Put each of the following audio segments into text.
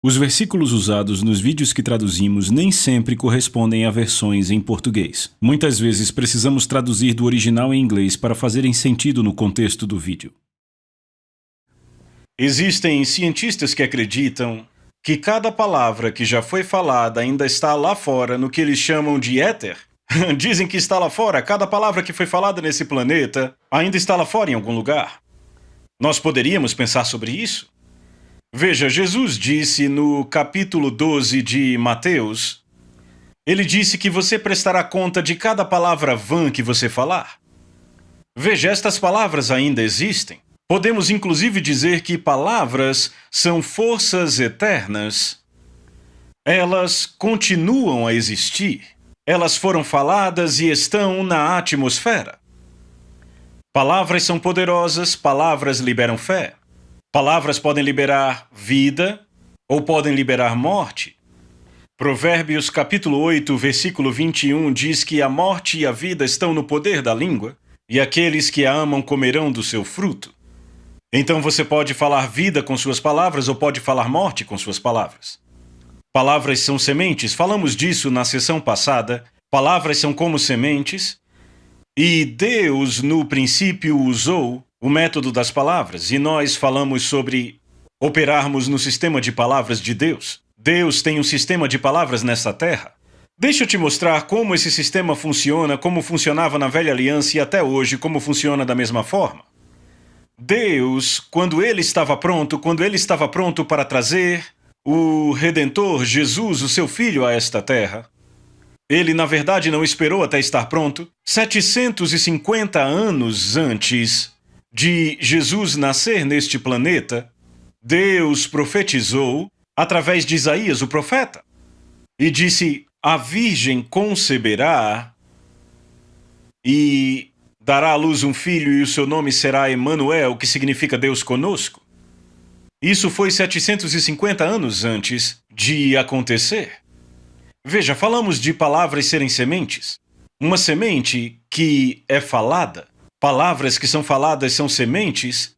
Os versículos usados nos vídeos que traduzimos nem sempre correspondem a versões em português. Muitas vezes precisamos traduzir do original em inglês para fazerem sentido no contexto do vídeo. Existem cientistas que acreditam que cada palavra que já foi falada ainda está lá fora no que eles chamam de éter. Dizem que está lá fora, cada palavra que foi falada nesse planeta ainda está lá fora em algum lugar. Nós poderíamos pensar sobre isso? Veja, Jesus disse no capítulo 12 de Mateus, ele disse que você prestará conta de cada palavra vã que você falar. Veja, estas palavras ainda existem. Podemos inclusive dizer que palavras são forças eternas. Elas continuam a existir. Elas foram faladas e estão na atmosfera. Palavras são poderosas, palavras liberam fé. Palavras podem liberar vida ou podem liberar morte. Provérbios capítulo 8, versículo 21 diz que a morte e a vida estão no poder da língua, e aqueles que a amam comerão do seu fruto. Então você pode falar vida com suas palavras ou pode falar morte com suas palavras. Palavras são sementes, falamos disso na sessão passada. Palavras são como sementes, e Deus no princípio usou o método das palavras, e nós falamos sobre operarmos no sistema de palavras de Deus. Deus tem um sistema de palavras nessa terra. Deixa eu te mostrar como esse sistema funciona, como funcionava na velha aliança e até hoje, como funciona da mesma forma. Deus, quando ele estava pronto para trazer o Redentor, Jesus, o seu Filho, a esta terra, ele na verdade não esperou até estar pronto. 750 anos antes de Jesus nascer neste planeta, Deus profetizou através de Isaías, o profeta, e disse: a virgem conceberá e dará à luz um filho e o seu nome será Emanuel, que significa Deus conosco. Isso foi 750 anos antes de acontecer. Veja, falamos de palavras serem sementes. Uma semente que é falada. Palavras que são faladas são sementes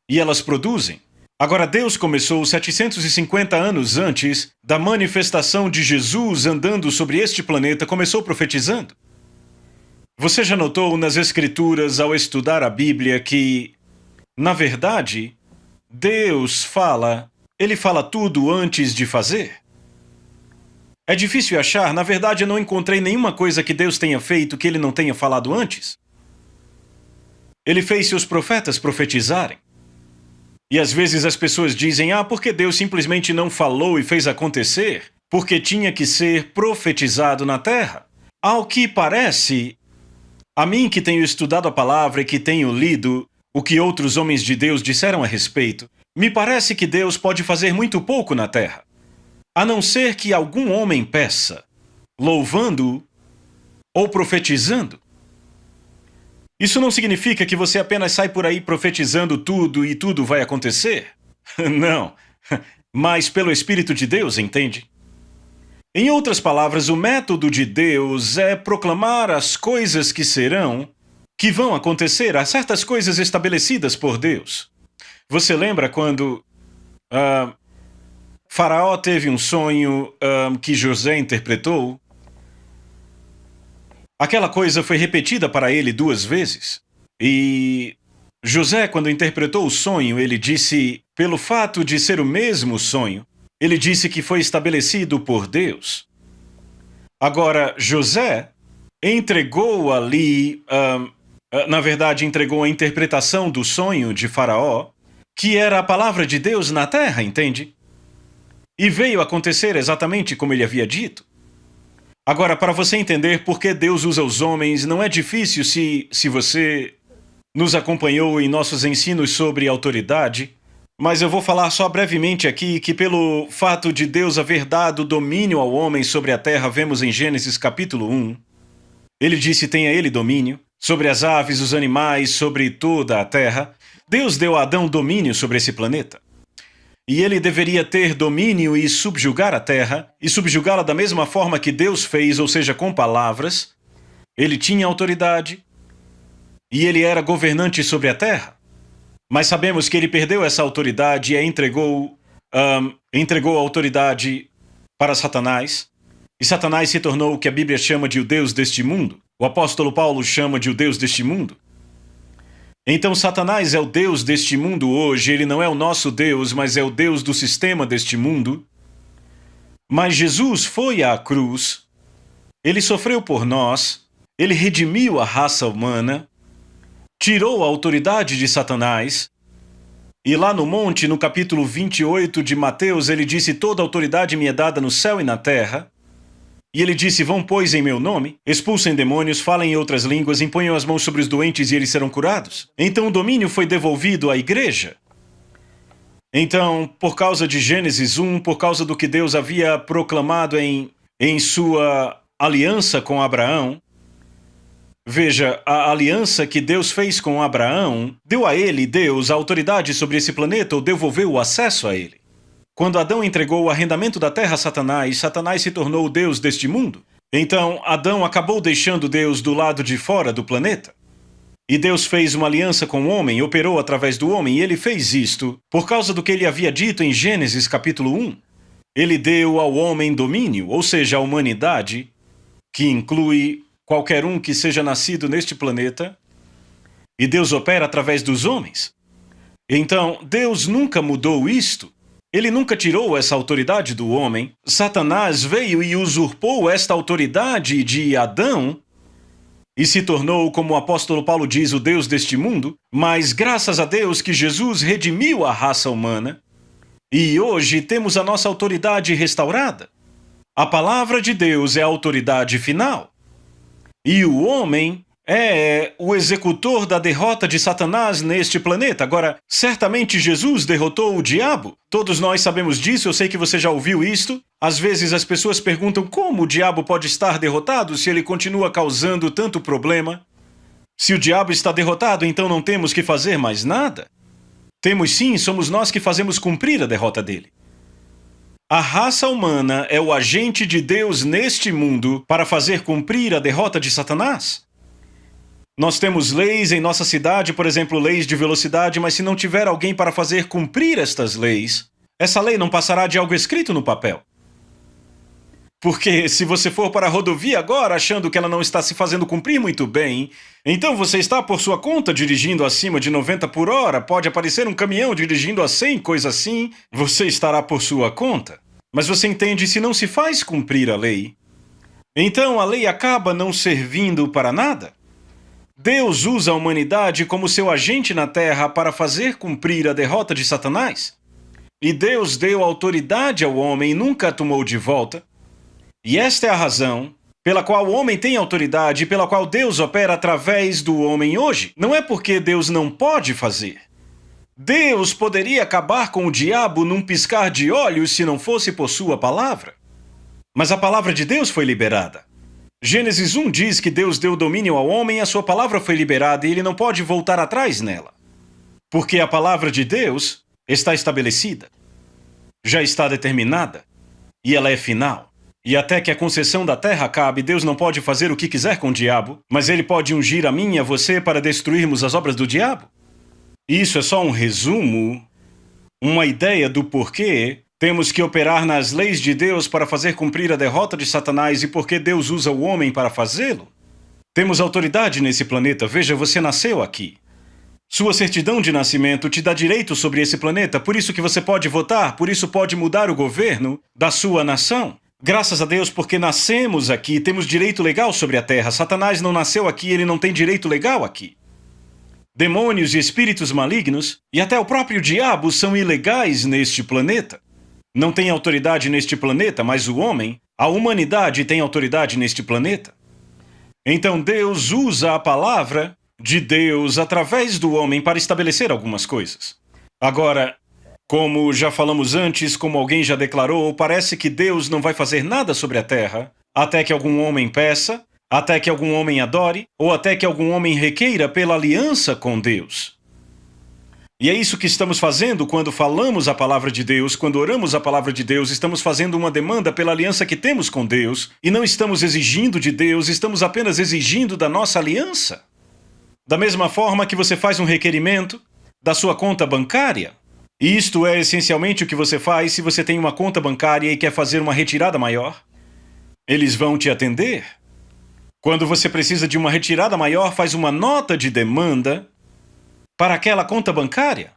e elas produzem. Agora, Deus começou 750 anos antes da manifestação de Jesus andando sobre este planeta, começou profetizando. Você já notou nas Escrituras, ao estudar a Bíblia, que, na verdade, Deus fala, ele fala tudo antes de fazer? É difícil achar, na verdade eu não encontrei nenhuma coisa que Deus tenha feito que ele não tenha falado antes. Ele fez seus profetas profetizarem. E às vezes as pessoas dizem, porque Deus simplesmente não falou e fez acontecer, porque tinha que ser profetizado na terra. Ao que parece, a mim que tenho estudado a palavra e que tenho lido o que outros homens de Deus disseram a respeito, me parece que Deus pode fazer muito pouco na terra. A não ser que algum homem peça, louvando ou profetizando. Isso não significa que você apenas sai por aí profetizando tudo e tudo vai acontecer. Não, mas pelo Espírito de Deus, entende? Em outras palavras, o método de Deus é proclamar as coisas que serão, que vão acontecer, há certas coisas estabelecidas por Deus. Você lembra quando Faraó teve um sonho que José interpretou? Aquela coisa foi repetida para ele 2 vezes. E José, quando interpretou o sonho, ele disse, pelo fato de ser o mesmo sonho, ele disse que foi estabelecido por Deus. Agora, José entregou ali, na verdade, entregou a interpretação do sonho de Faraó, que era a palavra de Deus na terra, entende? E veio acontecer exatamente como ele havia dito. Agora, para você entender por que Deus usa os homens, não é difícil se você nos acompanhou em nossos ensinos sobre autoridade, mas eu vou falar só brevemente aqui que pelo fato de Deus haver dado domínio ao homem sobre a terra, vemos em Gênesis capítulo 1, ele disse: tenha ele domínio sobre as aves, os animais, sobre toda a terra. Deus deu a Adão domínio sobre esse planeta. E ele deveria ter domínio e subjugar a terra, e subjugá-la da mesma forma que Deus fez, ou seja, com palavras. Ele tinha autoridade, e ele era governante sobre a terra. Mas sabemos que ele perdeu essa autoridade e a entregou entregou a autoridade para Satanás, e Satanás se tornou o que a Bíblia chama de o Deus deste mundo. O apóstolo Paulo chama de o Deus deste mundo. Então Satanás é o Deus deste mundo hoje, ele não é o nosso Deus, mas é o Deus do sistema deste mundo. Mas Jesus foi à cruz, ele sofreu por nós, ele redimiu a raça humana, tirou a autoridade de Satanás, e lá no monte, no capítulo 28 de Mateus, ele disse: toda autoridade me é dada no céu e na terra. E ele disse: vão, pois, em meu nome, expulsem demônios, falem em outras línguas, imponham as mãos sobre os doentes e eles serão curados. Então o domínio foi devolvido à igreja. Então, por causa de Gênesis 1, por causa do que Deus havia proclamado em sua aliança com Abraão, veja, a aliança que Deus fez com Abraão deu a ele, Deus, a autoridade sobre esse planeta ou devolveu o acesso a ele. Quando Adão entregou o arrendamento da terra a Satanás, Satanás se tornou o Deus deste mundo. Então, Adão acabou deixando Deus do lado de fora do planeta. E Deus fez uma aliança com o homem, operou através do homem, e ele fez isto por causa do que ele havia dito em Gênesis capítulo 1. Ele deu ao homem domínio, ou seja, a humanidade, que inclui qualquer um que seja nascido neste planeta, e Deus opera através dos homens. Então, Deus nunca mudou isto. Ele nunca tirou essa autoridade do homem. Satanás veio e usurpou esta autoridade de Adão e se tornou, como o apóstolo Paulo diz, o Deus deste mundo, mas graças a Deus que Jesus redimiu a raça humana, e hoje temos a nossa autoridade restaurada. A palavra de Deus é a autoridade final. E o homem é o executor da derrota de Satanás neste planeta. Agora, certamente Jesus derrotou o diabo. Todos nós sabemos disso, eu sei que você já ouviu isto. Às vezes as pessoas perguntam como o diabo pode estar derrotado se ele continua causando tanto problema. Se o diabo está derrotado, então não temos que fazer mais nada. Temos sim, somos nós que fazemos cumprir a derrota dele. A raça humana é o agente de Deus neste mundo para fazer cumprir a derrota de Satanás. Nós temos leis em nossa cidade, por exemplo, leis de velocidade, mas se não tiver alguém para fazer cumprir estas leis, essa lei não passará de algo escrito no papel. Porque se você for para a rodovia agora achando que ela não está se fazendo cumprir muito bem, então você está por sua conta dirigindo acima de 90 por hora, pode aparecer um caminhão dirigindo a 100, coisa assim, você estará por sua conta. Mas você entende, se não se faz cumprir a lei, então a lei acaba não servindo para nada. Deus usa a humanidade como seu agente na Terra para fazer cumprir a derrota de Satanás. E Deus deu autoridade ao homem e nunca a tomou de volta. E esta é a razão pela qual o homem tem autoridade e pela qual Deus opera através do homem hoje. Não é porque Deus não pode fazer. Deus poderia acabar com o diabo num piscar de olhos se não fosse por sua palavra. Mas a palavra de Deus foi liberada. Gênesis 1 diz que Deus deu domínio ao homem e a sua palavra foi liberada e ele não pode voltar atrás nela. Porque a palavra de Deus está estabelecida, já está determinada e ela é final. E até que a concessão da terra acabe, Deus não pode fazer o que quiser com o diabo, mas ele pode ungir a mim e a você para destruirmos as obras do diabo. Isso é só um resumo, uma ideia do porquê temos que operar nas leis de Deus para fazer cumprir a derrota de Satanás e por que Deus usa o homem para fazê-lo. Temos autoridade nesse planeta, veja, você nasceu aqui. Sua certidão de nascimento te dá direito sobre esse planeta, por isso que você pode votar, por isso pode mudar o governo da sua nação. Graças a Deus, porque nascemos aqui, temos direito legal sobre a Terra. Satanás não nasceu aqui, ele não tem direito legal aqui. Demônios e espíritos malignos, e até o próprio diabo, são ilegais neste planeta. Não tem autoridade neste planeta, mas o homem, a humanidade tem autoridade neste planeta. Então Deus usa a palavra de Deus através do homem para estabelecer algumas coisas. Agora, como já falamos antes, como alguém já declarou, parece que Deus não vai fazer nada sobre a terra até que algum homem peça, até que algum homem adore, ou até que algum homem requeira pela aliança com Deus. E é isso que estamos fazendo quando falamos a palavra de Deus, quando oramos a palavra de Deus, estamos fazendo uma demanda pela aliança que temos com Deus, e não estamos exigindo de Deus, estamos apenas exigindo da nossa aliança. Da mesma forma que você faz um requerimento da sua conta bancária, Isto é essencialmente o que você faz se você tem uma conta bancária e quer fazer uma retirada maior. Eles vão te atender. Quando você precisa de uma retirada maior, faz uma nota de demanda para aquela conta bancária.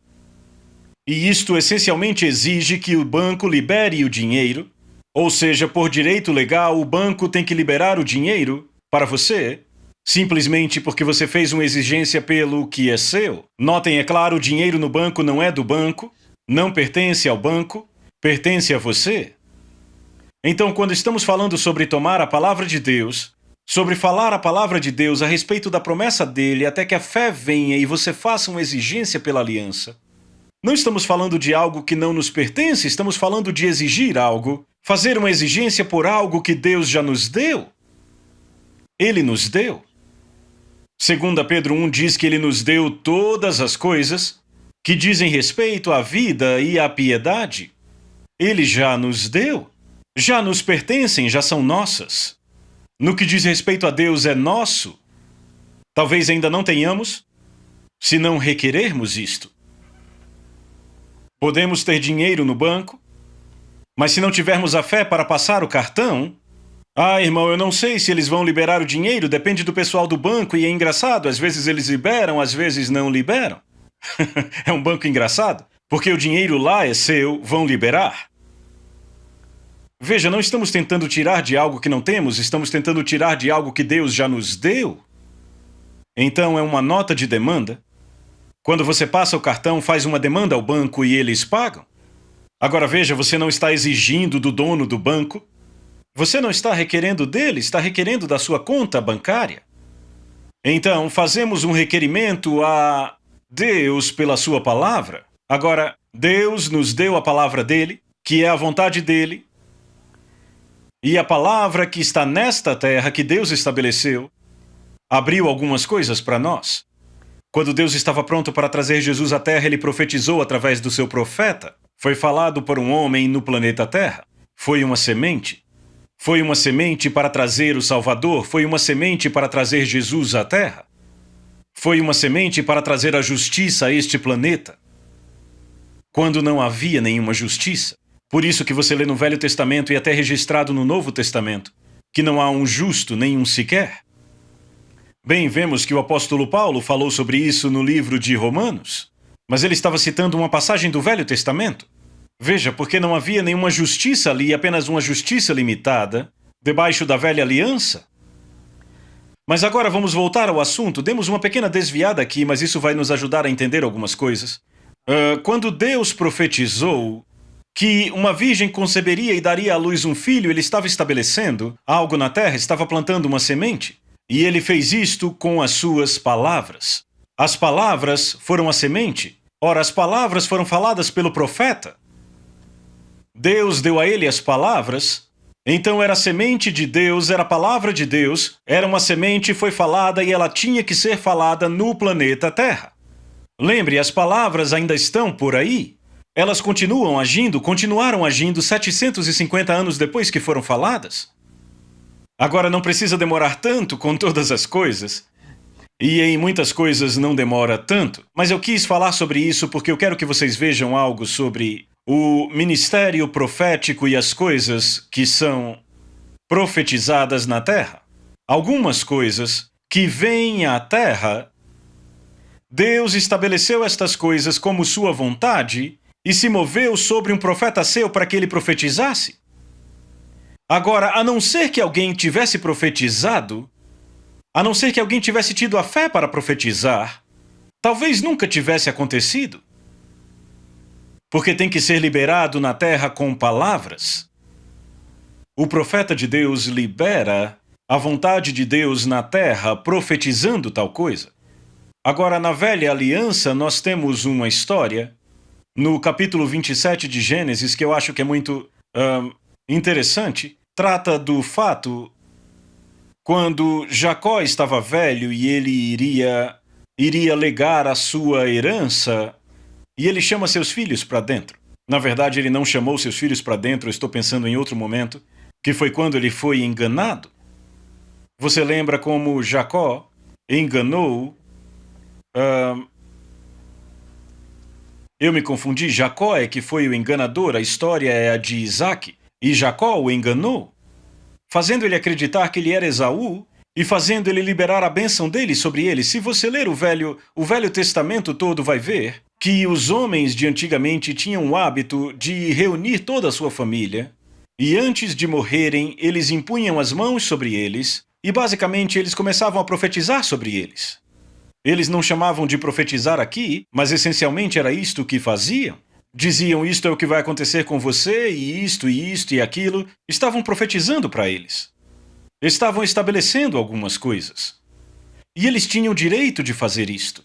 E isto essencialmente exige que o banco libere o dinheiro, ou seja, por direito legal, o banco tem que liberar o dinheiro para você, simplesmente porque você fez uma exigência pelo que é seu. Notem, é claro, o dinheiro no banco não é do banco, não pertence ao banco, pertence a você. Então, quando estamos falando sobre tomar a palavra de Deus, sobre falar a palavra de Deus a respeito da promessa dele até que a fé venha e você faça uma exigência pela aliança, não estamos falando de algo que não nos pertence, estamos falando de exigir algo, fazer uma exigência por algo que Deus já nos deu. Ele nos deu. 2 Pedro 1 diz que ele nos deu todas as coisas que dizem respeito à vida e à piedade. Ele já nos deu. Já nos pertencem, já são nossas. No que diz respeito a Deus é nosso. Talvez ainda não tenhamos, se não requerermos isto. Podemos ter dinheiro no banco, mas se não tivermos a fé para passar o cartão... irmão, eu não sei se eles vão liberar o dinheiro, depende do pessoal do banco e é engraçado, às vezes eles liberam, às vezes não liberam. É um banco engraçado, porque o dinheiro lá é seu, vão liberar. Veja, não estamos tentando tirar de algo que não temos, estamos tentando tirar de algo que Deus já nos deu. Então é uma nota de demanda. Quando você passa o cartão, faz uma demanda ao banco e eles pagam. Agora veja, você não está exigindo do dono do banco. Você não está requerendo dele, está requerendo da sua conta bancária. Então, fazemos um requerimento a Deus pela sua palavra. Agora, Deus nos deu a palavra dele, que é a vontade dele, e a palavra que está nesta terra, que Deus estabeleceu, abriu algumas coisas para nós. Quando Deus estava pronto para trazer Jesus à terra, ele profetizou através do seu profeta. Foi falado por um homem no planeta Terra. Foi uma semente. Foi uma semente para trazer o Salvador, foi uma semente para trazer Jesus à Terra. Foi uma semente para trazer a justiça a este planeta. Quando não havia nenhuma justiça. Por isso que você lê no Velho Testamento e até registrado no Novo Testamento, que não há um justo, nenhum sequer. Bem, vemos que o apóstolo Paulo falou sobre isso no livro de Romanos, mas ele estava citando uma passagem do Velho Testamento. Veja, porque não havia nenhuma justiça ali, apenas uma justiça limitada, debaixo da velha aliança. Mas agora vamos voltar ao assunto. Demos uma pequena desviada aqui, mas isso vai nos ajudar a entender algumas coisas. Quando Deus profetizou que uma virgem conceberia e daria à luz um filho, ele estava estabelecendo algo na terra, estava plantando uma semente. E ele fez isto com as suas palavras. As palavras foram a semente. Ora, as palavras foram faladas pelo profeta. Deus deu a ele as palavras, então era a semente de Deus, era a palavra de Deus, era uma semente, foi falada e ela tinha que ser falada no planeta Terra. Lembre, as palavras ainda estão por aí. Elas continuaram agindo 750 anos depois que foram faladas. Agora não precisa demorar tanto com todas as coisas. E em muitas coisas não demora tanto. Mas eu quis falar sobre isso porque eu quero que vocês vejam algo sobre o ministério profético e as coisas que são profetizadas na terra. Algumas coisas que vêm à terra, Deus estabeleceu estas coisas como sua vontade e se moveu sobre um profeta seu para que ele profetizasse. Agora, a não ser que alguém tivesse profetizado, a não ser que alguém tivesse tido a fé para profetizar, talvez nunca tivesse acontecido. Porque tem que ser liberado na terra com palavras. O profeta de Deus libera a vontade de Deus na terra profetizando tal coisa. Agora, na velha aliança, nós temos uma história, no capítulo 27 de Gênesis, que eu acho que é muito interessante. Trata do fato quando Jacó estava velho e ele iria legar a sua herança, e ele chama seus filhos para dentro. Na verdade, ele não chamou seus filhos para dentro, eu estou pensando em outro momento, que foi quando ele foi enganado. Você lembra como Jacó enganou Eu me confundi, Jacó é que foi o enganador, a história é a de Isaac. E Jacó o enganou, fazendo ele acreditar que ele era Esaú e fazendo ele liberar a bênção dele sobre ele. Se você ler o Velho Testamento todo, vai ver que os homens de antigamente tinham o hábito de reunir toda a sua família e antes de morrerem, eles impunham as mãos sobre eles e basicamente eles começavam a profetizar sobre eles. Eles não chamavam de profetizar aqui, mas essencialmente era isto que faziam. Diziam, isto é o que vai acontecer com você, e isto e aquilo. Estavam profetizando para eles. Estavam estabelecendo algumas coisas. E eles tinham direito de fazer isto.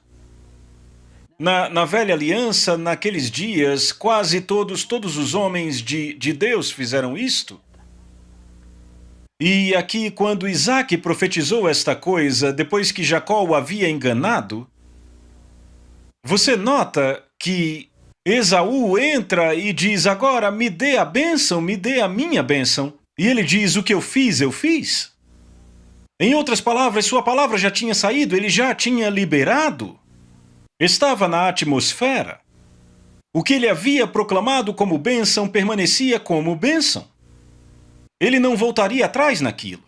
Na velha aliança, naqueles dias, quase todos os homens de Deus fizeram isto. E aqui, quando Isaac profetizou esta coisa, depois que Jacó o havia enganado, você nota que Esaú entra e diz, agora me dê a bênção, me dê a minha bênção. E ele diz, o que eu fiz, eu fiz. Em outras palavras, sua palavra já tinha saído, ele já tinha liberado. Estava na atmosfera. O que ele havia proclamado como bênção permanecia como bênção. Ele não voltaria atrás naquilo.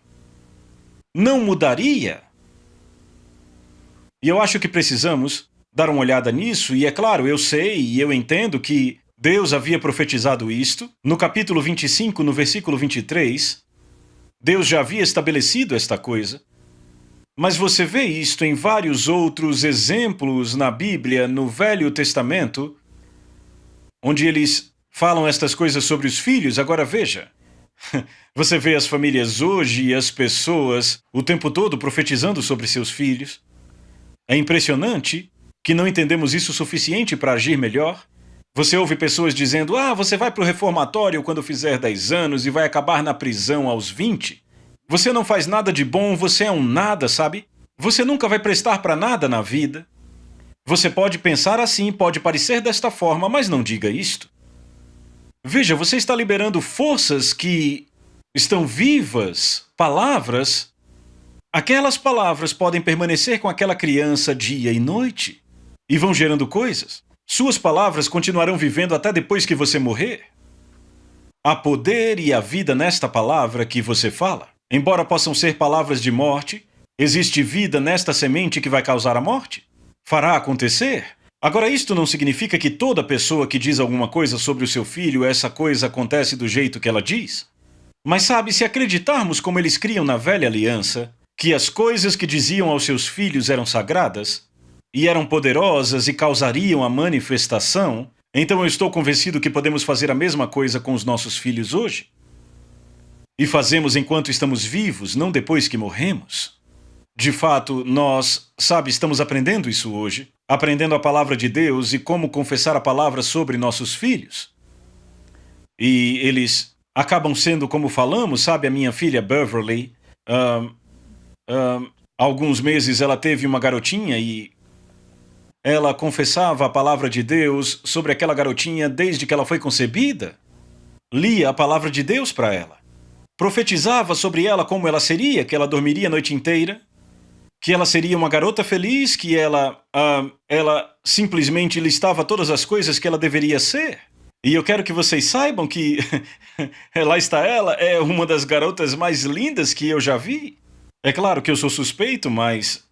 Não mudaria. E eu acho que precisamos dar uma olhada nisso, e é claro, eu sei e eu entendo que Deus havia profetizado isto. No capítulo 25, no versículo 23, Deus já havia estabelecido esta coisa. Mas você vê isto em vários outros exemplos na Bíblia, no Velho Testamento, onde eles falam estas coisas sobre os filhos. Agora veja, você vê as famílias hoje e as pessoas o tempo todo profetizando sobre seus filhos. É impressionante que não entendemos isso o suficiente para agir melhor. Você ouve pessoas dizendo, você vai para o reformatório quando fizer 10 anos e vai acabar na prisão aos 20. Você não faz nada de bom, você é um nada, sabe? Você nunca vai prestar para nada na vida. Você pode pensar assim, pode parecer desta forma, mas não diga isto. Veja, você está liberando forças que estão vivas, palavras. Aquelas palavras podem permanecer com aquela criança dia e noite e vão gerando coisas. Suas palavras continuarão vivendo até depois que você morrer. Há poder e a vida nesta palavra que você fala. Embora possam ser palavras de morte, existe vida nesta semente que vai causar a morte. Fará acontecer. Agora, isto não significa que toda pessoa que diz alguma coisa sobre o seu filho, essa coisa acontece do jeito que ela diz. Mas sabe, se acreditarmos como eles criam na velha aliança, que as coisas que diziam aos seus filhos eram sagradas, e eram poderosas e causariam a manifestação, então eu estou convencido que podemos fazer a mesma coisa com os nossos filhos hoje. E fazemos enquanto estamos vivos, não depois que morremos. De fato, nós, estamos aprendendo isso hoje, aprendendo a palavra de Deus e como confessar a palavra sobre nossos filhos. E eles acabam sendo como falamos, a minha filha Beverly, há alguns meses ela teve uma garotinha e ela confessava a palavra de Deus sobre aquela garotinha desde que ela foi concebida. Lia a palavra de Deus para ela. Profetizava sobre ela como ela seria, que ela dormiria a noite inteira, que ela seria uma garota feliz, que ela simplesmente listava todas as coisas que ela deveria ser. E eu quero que vocês saibam que lá está ela, é uma das garotas mais lindas que eu já vi. É claro que eu sou suspeito, mas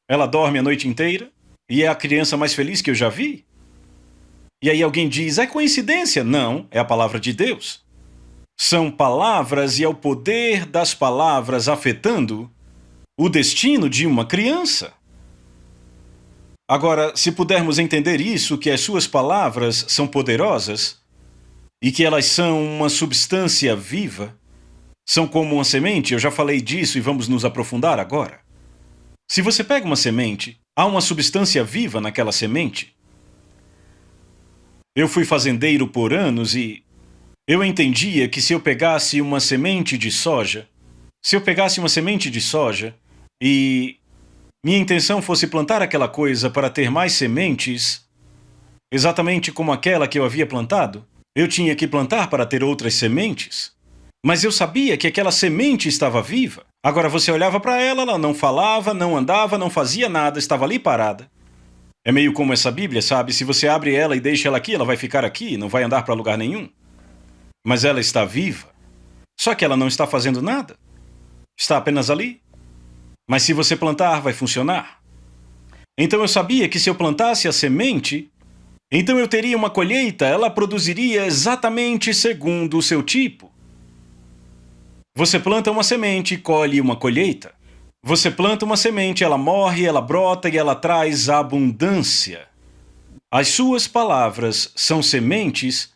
ela dorme a noite inteira e é a criança mais feliz que eu já vi. E aí alguém diz, é coincidência? Não, é a palavra de Deus. São palavras e é o poder das palavras afetando o destino de uma criança. Agora, se pudermos entender isso, que as suas palavras são poderosas e que elas são uma substância viva, são como uma semente, eu já falei disso e vamos nos aprofundar agora. Se você pega uma semente, há uma substância viva naquela semente. Eu fui fazendeiro por anos e eu entendia que se eu pegasse uma semente de soja, e minha intenção fosse plantar aquela coisa para ter mais sementes, exatamente como aquela que eu havia plantado, eu tinha que plantar para ter outras sementes. Mas eu sabia que aquela semente estava viva. Agora você olhava para ela, ela não falava, não andava, não fazia nada, estava ali parada. É meio como essa Bíblia, sabe? Se você abre ela e deixa ela aqui, ela vai ficar aqui, não vai andar para lugar nenhum. Mas ela está viva. Só que ela não está fazendo nada. Está apenas ali. Mas se você plantar, vai funcionar. Então eu sabia que se eu plantasse a semente, então eu teria uma colheita, ela produziria exatamente segundo o seu tipo. Você planta uma semente e colhe uma colheita. Você planta uma semente, ela morre, ela brota e ela traz abundância. As suas palavras são sementes.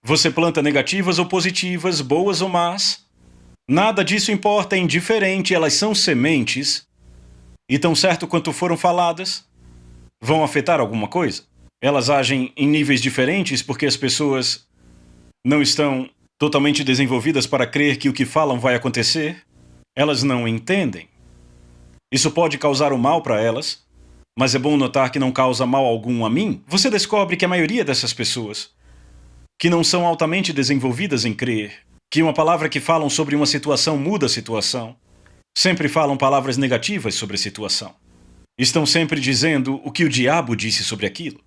Você planta negativas ou positivas, boas ou más. Nada disso importa, é indiferente, elas são sementes. E tão certo quanto foram faladas, vão afetar alguma coisa. Elas agem em níveis diferentes porque as pessoas não estão totalmente desenvolvidas para crer que o que falam vai acontecer. Elas não entendem. Isso pode causar o mal para elas, mas é bom notar que não causa mal algum a mim. Você descobre que a maioria dessas pessoas, que não são altamente desenvolvidas em crer, que uma palavra que falam sobre uma situação muda a situação, sempre falam palavras negativas sobre a situação. Estão sempre dizendo o que o diabo disse sobre aquilo.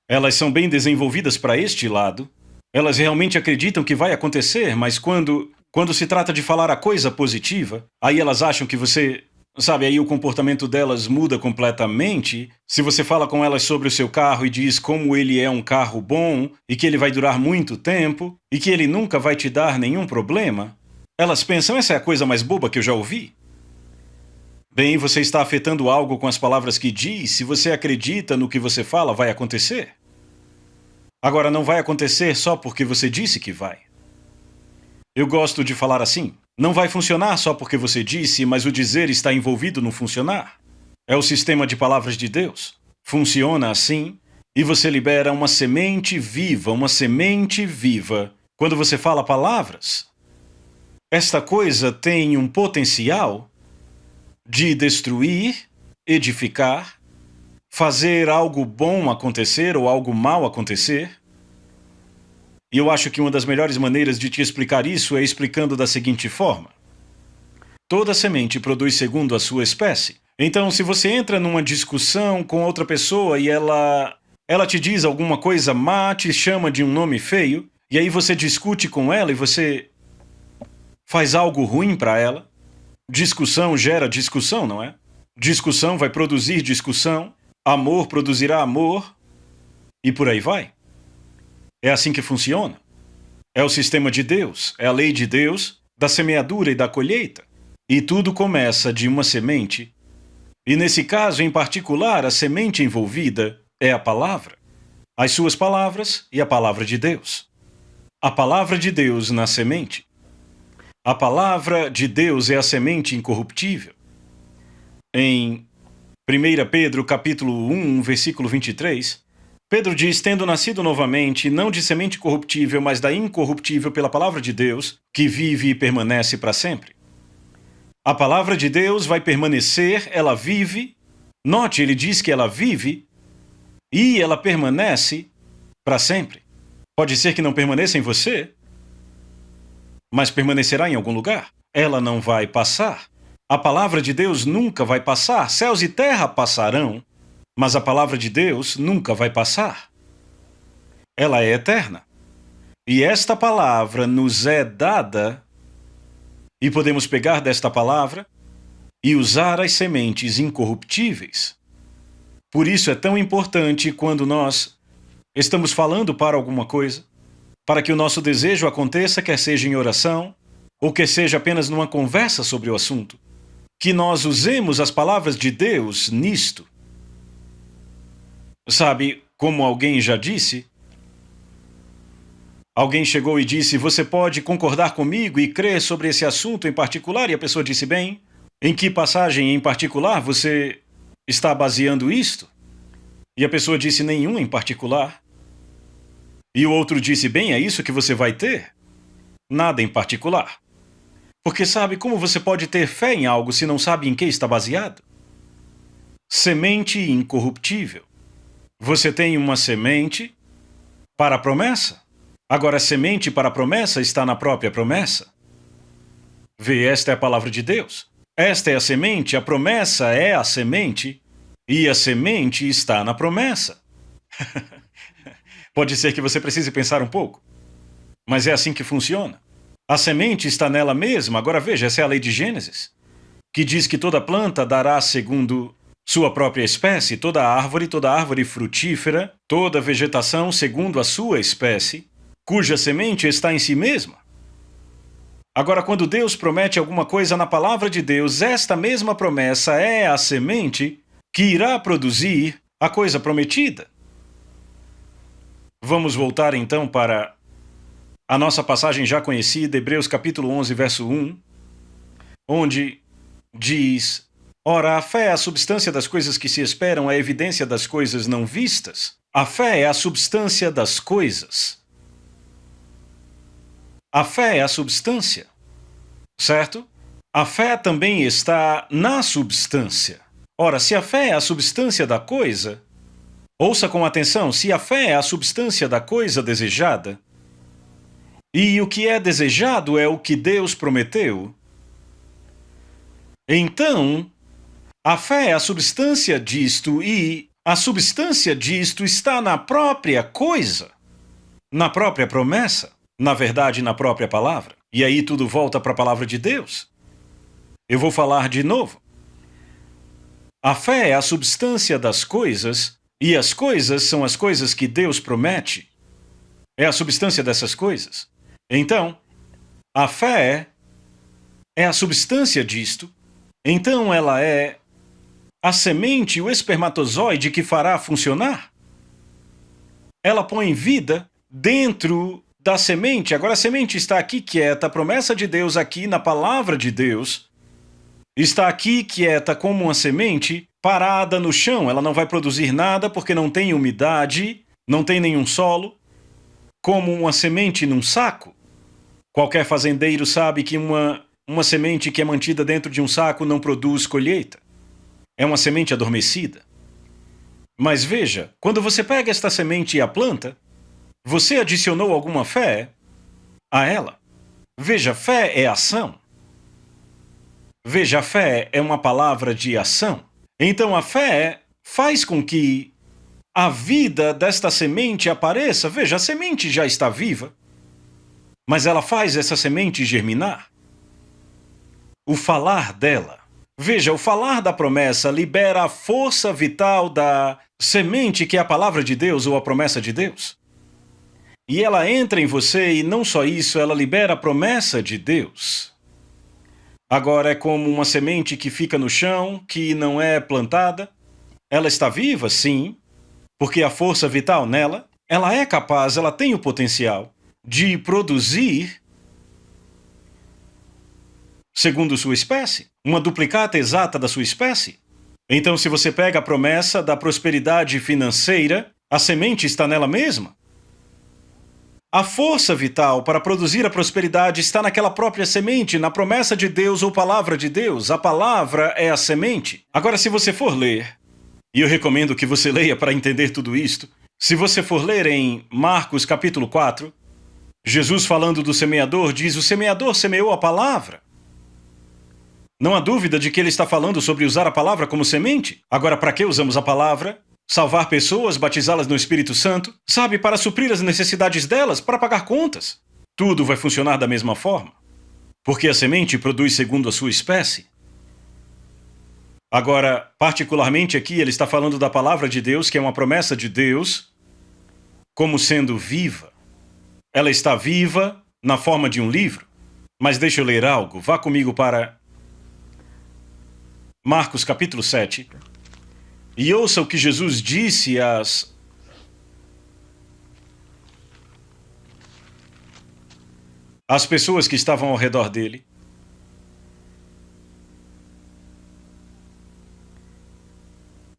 Elas são bem desenvolvidas para este lado. Elas realmente acreditam que vai acontecer, mas quando se trata de falar a coisa positiva, aí elas acham que você... Sabe, aí o comportamento delas muda completamente. Se você fala com elas sobre o seu carro e diz como ele é um carro bom e que ele vai durar muito tempo e que ele nunca vai te dar nenhum problema, elas pensam, essa é a coisa mais boba que eu já ouvi. Bem, você está afetando algo com as palavras que diz. Se você acredita no que você fala, vai acontecer. Agora, não vai acontecer só porque você disse que vai. Eu gosto de falar assim. Não vai funcionar só porque você disse, mas o dizer está envolvido no funcionar. É o sistema de palavras de Deus. Funciona assim, e você libera uma semente viva, quando você fala palavras. Esta coisa tem um potencial de destruir, edificar, fazer algo bom acontecer ou algo mal acontecer. E eu acho que uma das melhores maneiras de te explicar isso é explicando da seguinte forma. Toda semente produz segundo a sua espécie. Então, se você entra numa discussão com outra pessoa e ela te diz alguma coisa má, te chama de um nome feio, e aí você discute com ela e você faz algo ruim para ela, discussão gera discussão, não é? Discussão vai produzir discussão, amor produzirá amor, e por aí vai. É assim que funciona. É o sistema de Deus, é a lei de Deus, da semeadura e da colheita. E tudo começa de uma semente. E nesse caso em particular, a semente envolvida é a palavra. As suas palavras e a palavra de Deus. A palavra de Deus na semente. A palavra de Deus é a semente incorruptível. Em 1 Pedro capítulo 1, versículo 23, Pedro diz, tendo nascido novamente, não de semente corruptível, mas da incorruptível pela palavra de Deus, que vive e permanece para sempre. A palavra de Deus vai permanecer, ela vive. Note, ele diz que ela vive e ela permanece para sempre. Pode ser que não permaneça em você, mas permanecerá em algum lugar. Ela não vai passar. A palavra de Deus nunca vai passar. Céus e terra passarão, mas a palavra de Deus nunca vai passar. Ela é eterna. E esta palavra nos é dada, e podemos pegar desta palavra e usar as sementes incorruptíveis. Por isso é tão importante quando nós estamos falando para alguma coisa, para que o nosso desejo aconteça, quer seja em oração, ou quer seja apenas numa conversa sobre o assunto, que nós usemos as palavras de Deus nisto. Sabe, como alguém já disse, alguém chegou e disse, você pode concordar comigo e crer sobre esse assunto em particular? E a pessoa disse, bem, em que passagem em particular você está baseando isto? E a pessoa disse, nenhum em particular. E o outro disse, bem, é isso que você vai ter? Nada em particular. Porque sabe como você pode ter fé em algo se não sabe em que está baseado? Semente incorruptível. Você tem uma semente para a promessa. Agora, a semente para a promessa está na própria promessa. Vê, esta é a palavra de Deus. Esta é a semente, a promessa é a semente, E a semente está na promessa. Pode ser que você precise pensar um pouco, mas é assim que funciona. A semente está nela mesma. Agora veja, essa é a lei de Gênesis, que diz que toda planta dará segundo sua própria espécie, toda árvore frutífera, toda vegetação segundo a sua espécie, cuja semente está em si mesma. Agora, quando Deus promete alguma coisa na palavra de Deus, esta mesma promessa é a semente que irá produzir a coisa prometida. Vamos voltar então para a nossa passagem já conhecida, Hebreus capítulo 11, verso 1, onde diz: ora, a fé é a substância das coisas que se esperam, a evidência das coisas não vistas. A fé é a substância das coisas. A fé é a substância, certo? A fé também está na substância. Ora, se a fé é a substância da coisa, ouça com atenção, se a fé é a substância da coisa desejada, e o que é desejado é o que Deus prometeu, então a fé é a substância disto e a substância disto está na própria coisa, na própria promessa, na verdade, na própria palavra. E aí tudo volta para a palavra de Deus. Eu vou falar de novo. A fé é a substância das coisas e as coisas são as coisas que Deus promete. É a substância dessas coisas. Então, a fé é a substância disto. Então ela é a semente, o espermatozoide que fará funcionar. Ela põe vida dentro da semente. Agora a semente está aqui quieta, a promessa de Deus aqui na palavra de Deus está aqui quieta como uma semente parada no chão. Ela não vai produzir nada porque não tem umidade, não tem nenhum solo, como uma semente num saco. Qualquer fazendeiro sabe que uma semente que é mantida dentro de um saco não produz colheita. É uma semente adormecida. Mas veja, quando você pega esta semente e a planta, você adicionou alguma fé a ela. Veja, fé é ação. Veja, a fé é uma palavra de ação. Então a fé faz com que a vida desta semente apareça. Veja, a semente já está viva, mas ela faz essa semente germinar. O falar dela. Veja, o falar da promessa libera a força vital da semente que é a palavra de Deus ou a promessa de Deus. E ela entra em você e não só isso, ela libera a promessa de Deus. Agora é como uma semente que fica no chão, que não é plantada. Ela está viva, sim, porque a força vital nela, ela é capaz, ela tem o potencial de produzir segundo sua espécie, uma duplicata exata da sua espécie. Então, se você pega a promessa da prosperidade financeira, a semente está nela mesma. A força vital para produzir a prosperidade está naquela própria semente, na promessa de Deus ou palavra de Deus. A palavra é a semente. Agora, se você for ler, e eu recomendo que você leia para entender tudo isto, se você for ler em Marcos capítulo 4, Jesus falando do semeador diz: o semeador semeou a palavra. Não há dúvida de que ele está falando sobre usar a palavra como semente. Agora, para que usamos a palavra? Salvar pessoas, batizá-las no Espírito Santo, sabe, para suprir as necessidades delas, para pagar contas. Tudo vai funcionar da mesma forma, porque a semente produz segundo a sua espécie. Agora, particularmente aqui, ele está falando da palavra de Deus, que é uma promessa de Deus, como sendo viva. Ela está viva na forma de um livro. Mas deixa eu ler algo. Vá comigo para Marcos capítulo 7. E ouça o que Jesus disse às pessoas que estavam ao redor dele.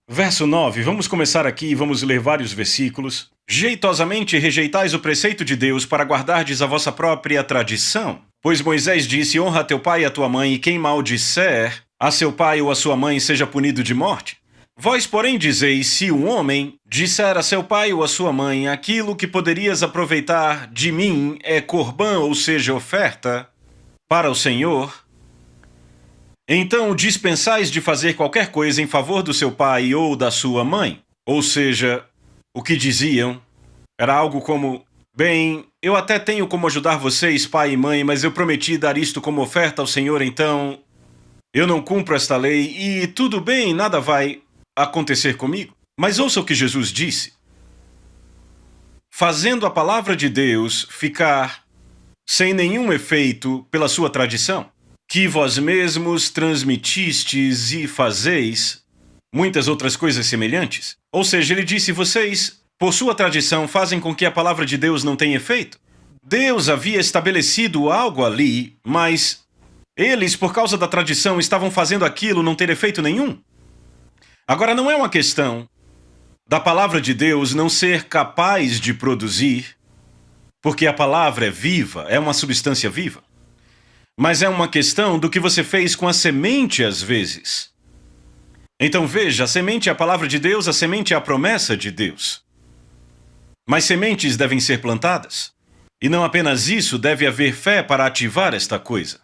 Verso 9, vamos começar aqui e vamos ler vários versículos. Jeitosamente rejeitais o preceito de Deus para guardardes a vossa própria tradição. Pois Moisés disse: honra a teu pai e a tua mãe, e quem maldisser a seu pai ou a sua mãe seja punido de morte. Vós, porém, dizeis: se um homem disser a seu pai ou a sua mãe, aquilo que poderias aproveitar de mim é corbã, ou seja, oferta para o Senhor, Então dispensais de fazer qualquer coisa em favor do seu pai ou da sua mãe. Ou seja, o que diziam era algo como: bem, eu até tenho como ajudar vocês, pai e mãe, mas eu prometi dar isto como oferta ao Senhor, então eu não cumpro esta lei e tudo bem, nada vai acontecer comigo. Mas ouça o que Jesus disse: fazendo a palavra de Deus ficar sem nenhum efeito pela sua tradição, que vós mesmos transmitistes e fazeis muitas outras coisas semelhantes. Ou seja, ele disse: vocês, por sua tradição, fazem com que a palavra de Deus não tenha efeito. Deus havia estabelecido algo ali, mas eles, por causa da tradição, estavam fazendo aquilo não ter efeito nenhum. Agora, não é uma questão da palavra de Deus não ser capaz de produzir, porque a palavra é viva, é uma substância viva. Mas é uma questão do que você fez com a semente às vezes. Então veja, a semente é a palavra de Deus, a semente é a promessa de Deus. Mas sementes devem ser plantadas. E não apenas isso, deve haver fé para ativar esta coisa.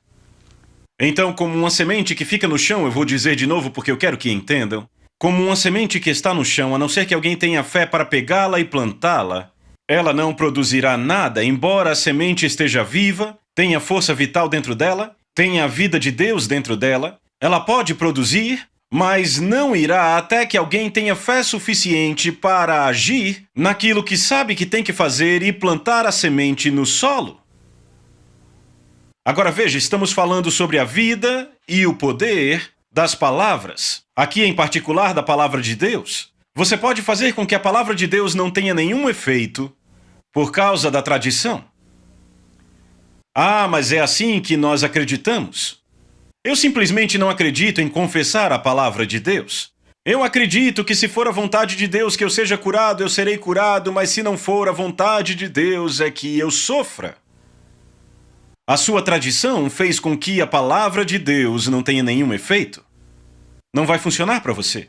Então, como uma semente que fica no chão, eu vou dizer de novo porque eu quero que entendam, como uma semente que está no chão, a não ser que alguém tenha fé para pegá-la e plantá-la, ela não produzirá nada, embora a semente esteja viva, tenha força vital dentro dela, tenha a vida de Deus dentro dela, ela pode produzir, mas não irá até que alguém tenha fé suficiente para agir naquilo que sabe que tem que fazer e plantar a semente no solo. Agora veja, estamos falando sobre a vida e o poder das palavras. Aqui em particular da palavra de Deus. Você pode fazer com que a palavra de Deus não tenha nenhum efeito por causa da tradição. Ah, mas é assim que nós acreditamos. Eu simplesmente não acredito em confessar a palavra de Deus. Eu acredito que se for a vontade de Deus que eu seja curado, eu serei curado, mas se não for a vontade de Deus é que eu sofra. A sua tradição fez com que a palavra de Deus não tenha nenhum efeito. Não vai funcionar para você.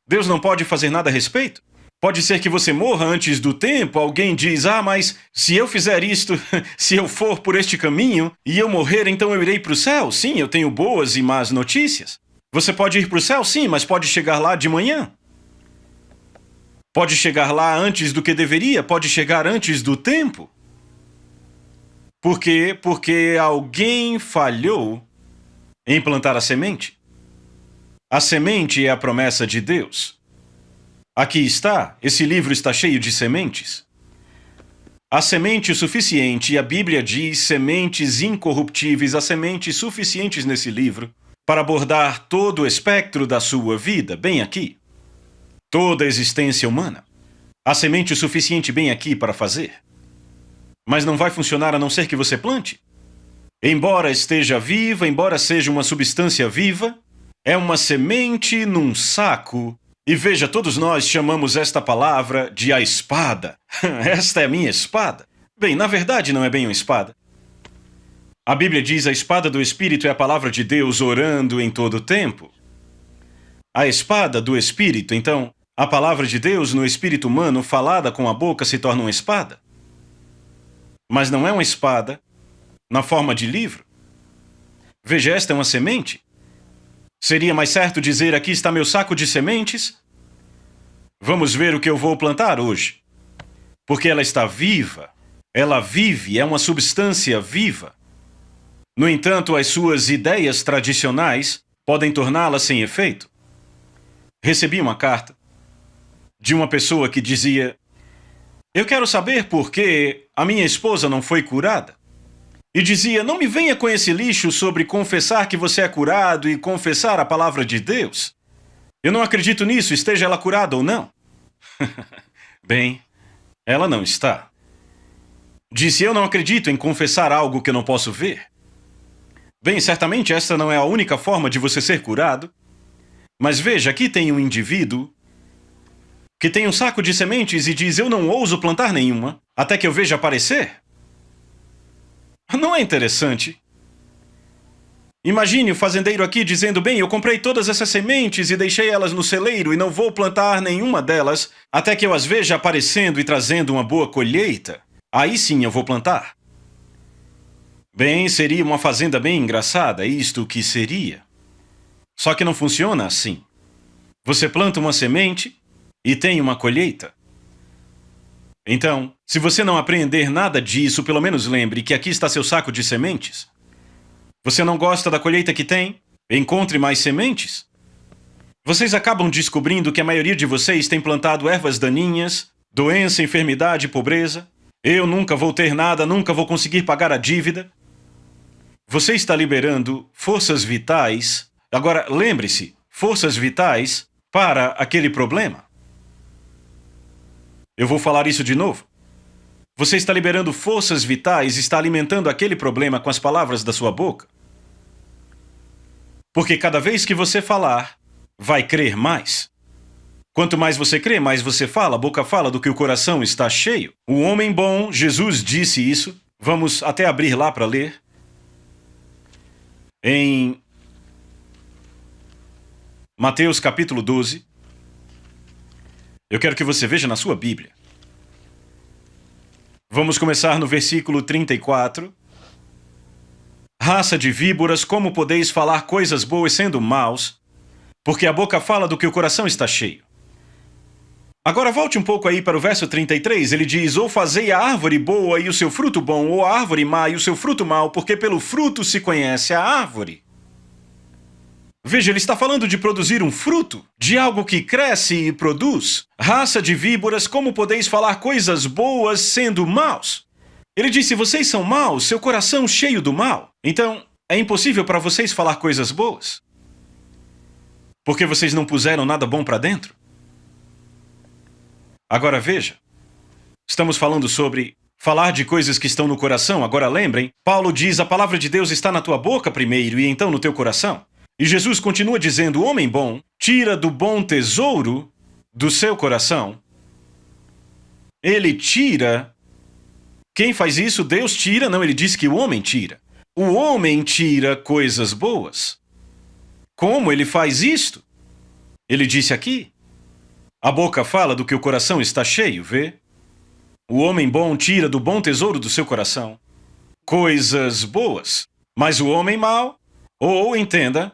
Deus não pode fazer nada a respeito. Pode ser que você morra antes do tempo, alguém diz: ah, mas se eu fizer isto, se eu for por este caminho, e eu morrer, então eu irei para o céu. Sim, eu tenho boas e más notícias. Você pode ir para o céu, sim, mas pode chegar lá de manhã. Pode chegar lá antes do que deveria, pode chegar antes do tempo. Por quê? Porque alguém falhou em plantar a semente. A semente é a promessa de Deus. Aqui está, esse livro está cheio de sementes. Há semente suficiente, e a Bíblia diz sementes incorruptíveis, há sementes suficientes nesse livro para abordar todo o espectro da sua vida, bem aqui. Toda a existência humana. Há semente suficiente bem aqui para fazer. Mas não vai funcionar a não ser que você plante. Embora esteja viva, embora seja uma substância viva, é uma semente num saco. E veja, todos nós chamamos esta palavra de a espada. Esta é a minha espada. Bem, na verdade não é bem uma espada. A Bíblia diz: a espada do Espírito é a palavra de Deus orando em todo o tempo. A espada do Espírito, então, a palavra de Deus no espírito humano falada com a boca se torna uma espada. Mas não é uma espada na forma de livro. Veja, esta é uma semente. Seria mais certo dizer: aqui está meu saco de sementes. Vamos ver o que eu vou plantar hoje. Porque ela está viva. Ela vive, é uma substância viva. No entanto, as suas ideias tradicionais podem torná-la sem efeito. Recebi uma carta de uma pessoa que dizia: eu quero saber por que a minha esposa não foi curada. E dizia: não me venha com esse lixo sobre confessar que você é curado e confessar a palavra de Deus. Eu não acredito nisso, esteja ela curada ou não. Bem, ela não está. Disse: eu não acredito em confessar algo que eu não posso ver. Bem, certamente esta não é a única forma de você ser curado. Mas veja, aqui tem um indivíduo que tem um saco de sementes e diz: eu não ouso plantar nenhuma até que eu veja aparecer. Não é interessante? Imagine o fazendeiro aqui dizendo: bem, eu comprei todas essas sementes e deixei elas no celeiro e não vou plantar nenhuma delas até que eu as veja aparecendo e trazendo uma boa colheita. Aí sim eu vou plantar. Bem, seria uma fazenda bem engraçada, isto que seria. Só que não funciona assim. Você planta uma semente e tem uma colheita. Então, se você não aprender nada disso, pelo menos lembre que aqui está seu saco de sementes. Você não gosta da colheita que tem? Encontre mais sementes. Vocês acabam descobrindo que a maioria de vocês tem plantado ervas daninhas, doença, enfermidade e pobreza. Eu nunca vou ter nada, nunca vou conseguir pagar a dívida. Você está liberando forças vitais. Agora, lembre-se, forças vitais para aquele problema. Eu vou falar isso de novo. Você está liberando forças vitais, está alimentando aquele problema com as palavras da sua boca. Porque cada vez que você falar, vai crer mais. Quanto mais você crê, mais você fala, a boca fala do que o coração está cheio. O homem bom, Jesus disse isso. Vamos até abrir lá para ler. Em Mateus capítulo 12. Eu quero que você veja na sua Bíblia. Vamos começar no versículo 34. Raça de víboras, como podeis falar coisas boas sendo maus? Porque a boca fala do que o coração está cheio. Agora volte um pouco aí para o verso 33. Ele diz, ou fazei a árvore boa e o seu fruto bom, ou a árvore má e o seu fruto mau, porque pelo fruto se conhece a árvore. Veja, ele está falando de produzir um fruto, de algo que cresce e produz. Raça de víboras, como podeis falar coisas boas sendo maus? Ele disse, vocês são maus, seu coração cheio do mal. Então, é impossível para vocês falar coisas boas. Porque vocês não puseram nada bom para dentro. Agora veja, estamos falando sobre falar de coisas que estão no coração. Agora lembrem, Paulo diz, a palavra de Deus está na tua boca primeiro e então no teu coração. E Jesus continua dizendo, o homem bom tira do bom tesouro do seu coração. Ele tira. Quem faz isso? Deus tira? Não, ele diz que o homem tira. O homem tira coisas boas. Como ele faz isto? Ele disse aqui. A boca fala do que o coração está cheio, vê? O homem bom tira do bom tesouro do seu coração coisas boas. Mas o homem mau, ou entenda,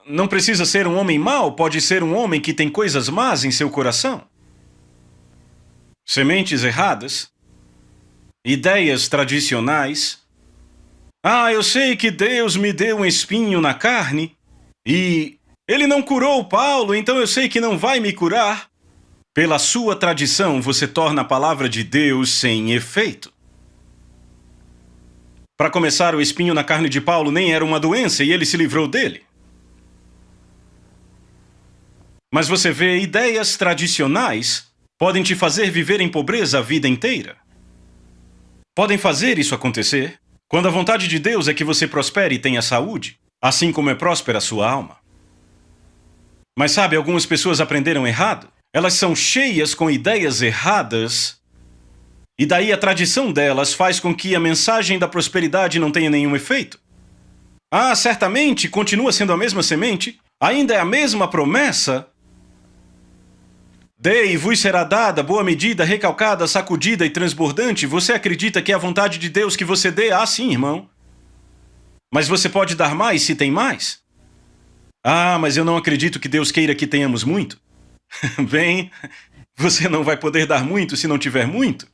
não precisa ser um homem mau, pode ser um homem que tem coisas más em seu coração. Sementes erradas, ideias tradicionais. Ah, eu sei que Deus me deu um espinho na carne e ele não curou Paulo, então eu sei que não vai me curar. Pela sua tradição, você torna a palavra de Deus sem efeito. Para começar, o espinho na carne de Paulo nem era uma doença e ele se livrou dele. Mas você vê, ideias tradicionais podem te fazer viver em pobreza a vida inteira. Podem fazer isso acontecer quando a vontade de Deus é que você prospere e tenha saúde, assim como é próspera a sua alma. Mas sabe, algumas pessoas aprenderam errado. Elas são cheias com ideias erradas, e daí a tradição delas faz com que a mensagem da prosperidade não tenha nenhum efeito. Ah, certamente, continua sendo a mesma semente, ainda é a mesma promessa. Dei e vos será dada, boa medida, recalcada, sacudida e transbordante. Você acredita que é a vontade de Deus que você dê? Ah, sim, irmão. Mas você pode dar mais se tem mais? Ah, mas eu não acredito que Deus queira que tenhamos muito. Bem, você não vai poder dar muito se não tiver muito.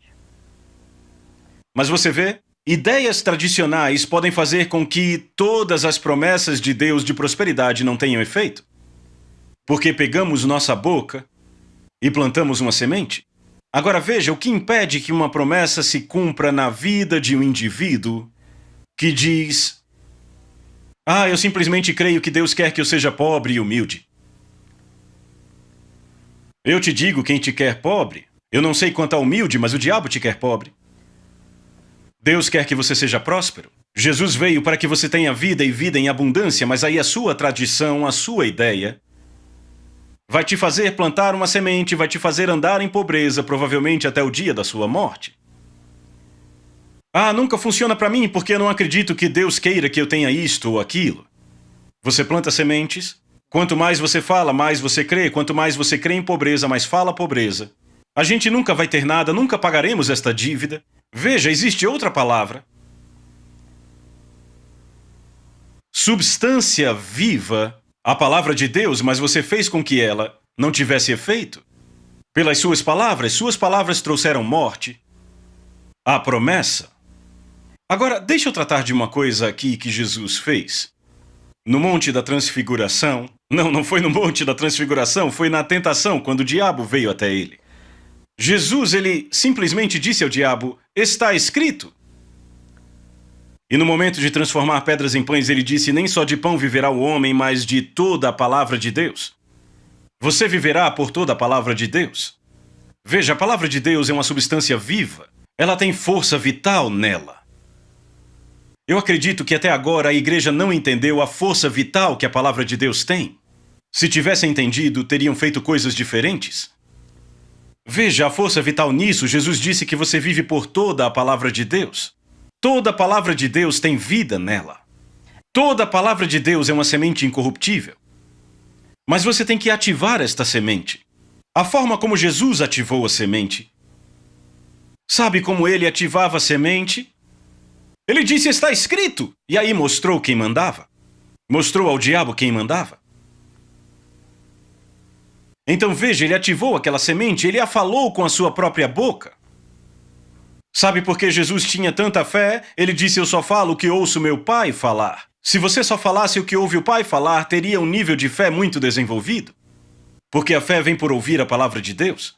Mas você vê, ideias tradicionais podem fazer com que todas as promessas de Deus de prosperidade não tenham efeito. Porque pegamos nossa boca e plantamos uma semente. Agora veja, o que impede que uma promessa se cumpra na vida de um indivíduo que diz: ah, eu simplesmente creio que Deus quer que eu seja pobre e humilde. Eu te digo quem te quer pobre. Eu não sei quanto a humilde, mas o diabo te quer pobre. Deus quer que você seja próspero. Jesus veio para que você tenha vida e vida em abundância, mas aí a sua tradição, a sua ideia, vai te fazer plantar uma semente, vai te fazer andar em pobreza, provavelmente até o dia da sua morte. Ah, nunca funciona para mim porque eu não acredito que Deus queira que eu tenha isto ou aquilo. Você planta sementes. Quanto mais você fala, mais você crê. Quanto mais você crê em pobreza, mais fala pobreza. A gente nunca vai ter nada, nunca pagaremos esta dívida. Veja, existe outra palavra. substância viva, a palavra de Deus, mas você fez com que ela não tivesse efeito. Pelas suas palavras trouxeram morte. A promessa. Agora, deixa eu tratar de uma coisa aqui que Jesus fez. No Monte da Transfiguração, não foi no Monte da Transfiguração, foi na tentação, quando o diabo veio até ele. Jesus, ele simplesmente disse ao diabo, está escrito. E no momento de transformar pedras em pães, ele disse, nem só de pão viverá o homem, mas de toda a palavra de Deus. Você viverá por toda a palavra de Deus. Veja, a palavra de Deus é uma substância viva. Ela tem força vital nela. Eu acredito que até agora a igreja não entendeu a força vital que a palavra de Deus tem. Se tivessem entendido, teriam feito coisas diferentes. Veja a força vital nisso. Jesus disse que você vive por toda a palavra de Deus. Toda a palavra de Deus tem vida nela. Toda a palavra de Deus é uma semente incorruptível. Mas você tem que ativar esta semente. A forma como Jesus ativou a semente. Sabe como ele ativava a semente? Ele disse, está escrito. E aí mostrou quem mandava. Mostrou ao diabo quem mandava. Então veja, ele ativou aquela semente, ele a falou com a sua própria boca. Sabe por que Jesus tinha tanta fé? Ele disse, eu só falo o que ouço meu pai falar. Se você só falasse o que ouve o pai falar, teria um nível de fé muito desenvolvido. Porque a fé vem por ouvir a palavra de Deus.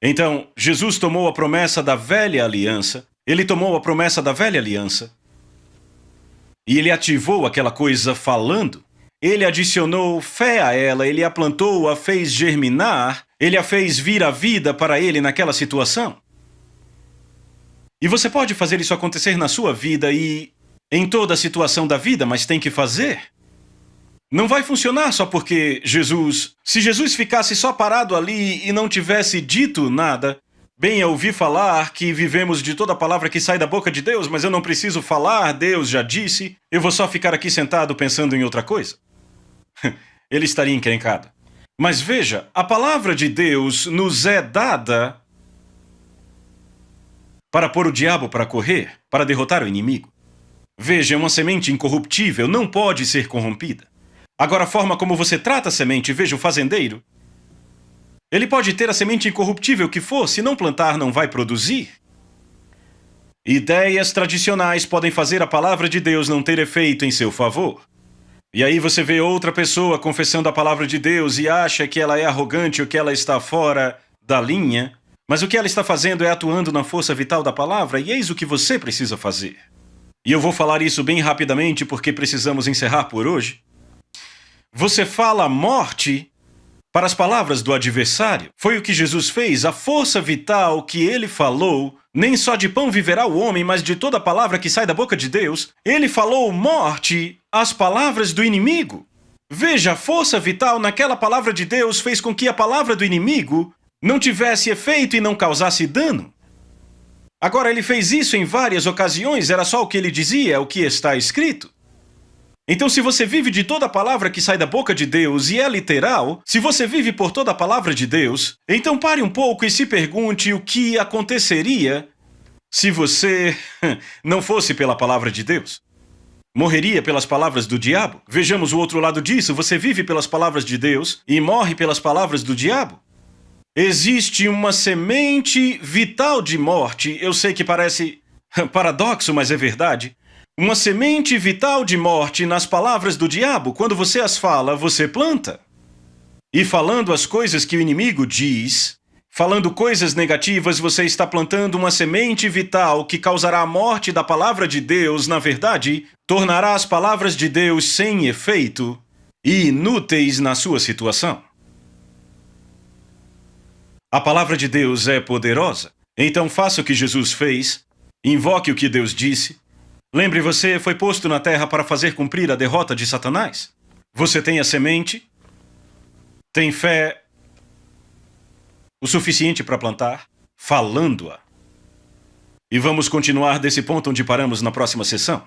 Então, Jesus tomou a promessa da velha aliança, ele tomou a promessa da velha aliança, e ele ativou aquela coisa falando. Ele adicionou fé a ela, ele a plantou, a fez germinar, ele a fez vir à vida para ele naquela situação. E você pode fazer isso acontecer na sua vida e em toda a situação da vida, mas tem que fazer. Não vai funcionar só porque se Jesus ficasse só parado ali e não tivesse dito nada, bem, eu ouvi falar que vivemos de toda a palavra que sai da boca de Deus, mas eu não preciso falar, Deus já disse, eu vou só ficar aqui sentado pensando em outra coisa. Ele estaria encrencado. Mas veja, a palavra de Deus nos é dada para pôr o diabo para correr, para derrotar o inimigo. Veja, uma semente incorruptível não pode ser corrompida. Agora, a forma como você trata a semente, veja o fazendeiro. Ele pode ter a semente incorruptível que for, se não plantar, não vai produzir. Ideias tradicionais podem fazer a palavra de Deus não ter efeito em seu favor. E aí você vê outra pessoa confessando a palavra de Deus e acha que ela é arrogante ou que ela está fora da linha, mas o que ela está fazendo é atuando na força vital da palavra, e eis o que você precisa fazer. E eu vou falar isso bem rapidamente porque precisamos encerrar por hoje. Você fala morte para as palavras do adversário. Foi o que Jesus fez, a força vital que ele falou. Nem só de pão viverá o homem, mas de toda a palavra que sai da boca de Deus. Ele falou morte às palavras do inimigo. Veja, a força vital naquela palavra de Deus fez com que a palavra do inimigo não tivesse efeito e não causasse dano. Agora, ele fez isso em várias ocasiões, era só o que ele dizia, é o que está escrito. Então, se você vive de toda a palavra que sai da boca de Deus e é literal, se você vive por toda a palavra de Deus, então pare um pouco e se pergunte o que aconteceria se você não fosse pela palavra de Deus. Morreria pelas palavras do diabo? Vejamos o outro lado disso, você vive pelas palavras de Deus e morre pelas palavras do diabo? Existe uma semente vital de morte, eu sei que parece paradoxo, mas é verdade. Uma semente vital de morte nas palavras do diabo, quando você as fala, você planta. E falando as coisas que o inimigo diz, falando coisas negativas, você está plantando uma semente vital que causará a morte da palavra de Deus, na verdade, tornará as palavras de Deus sem efeito e inúteis na sua situação. A palavra de Deus é poderosa, então faça o que Jesus fez, invoque o que Deus disse. Lembre, você foi posto na terra para fazer cumprir a derrota de Satanás. Você tem a semente, tem fé o suficiente para plantar, falando-a. E vamos continuar desse ponto onde paramos na próxima sessão.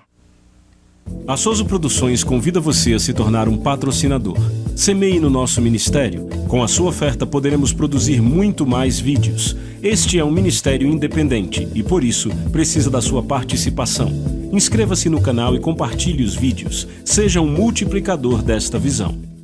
A Soso Produções convida você a se tornar um patrocinador. Semeie no nosso ministério. Com a sua oferta poderemos produzir muito mais vídeos. Este é um ministério independente e, por isso, precisa da sua participação. Inscreva-se no canal e compartilhe os vídeos. Seja um multiplicador desta visão.